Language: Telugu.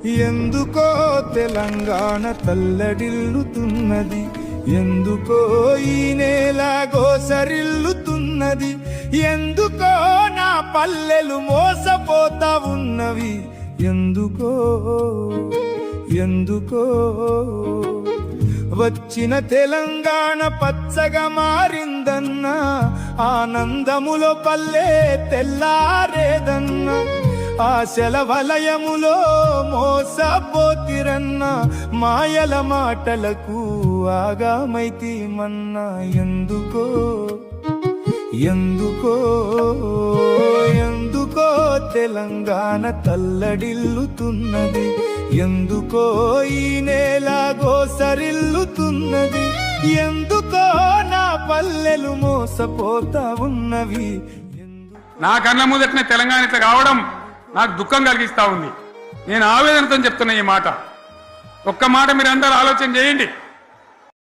ఎందుకో తెలంగాణ తల్లడిల్లుతున్నది, ఎందుకో ఈ నేల గోసరిల్లుతున్నది, ఎందుకో నా పల్లెలు మోసపోతా ఉన్నవి, ఎందుకో ఎందుకో వచ్చిన తెలంగాణ పచ్చగా మారిందన్నా, ఆనందములో పల్లె తెల్లారేదన్న, ఆశల వలయములో మోసపోతిరన్న, మాయల మాటలకు ఆగామైతీమన్నా, ఎందుకో ఎందుకో ఎందుకో తెలంగాణ తల్లడిల్లుతున్నది, ఎందుకో ఈ నేల గోసరిల్లుతున్నది, ఎందుకో నా పల్లెలు మోసపోతా ఉన్నవి. నా కళ్ళ ముందటనే తెలంగాణ ఇట్లా కావడం నాకు దుఃఖం కలిగిస్తా ఉంది. నేను ఆవేదనతో చెప్తున్నా ఈ మాట. ఒక్క మాట మీరు అందరూ ఆలోచన చేయండి.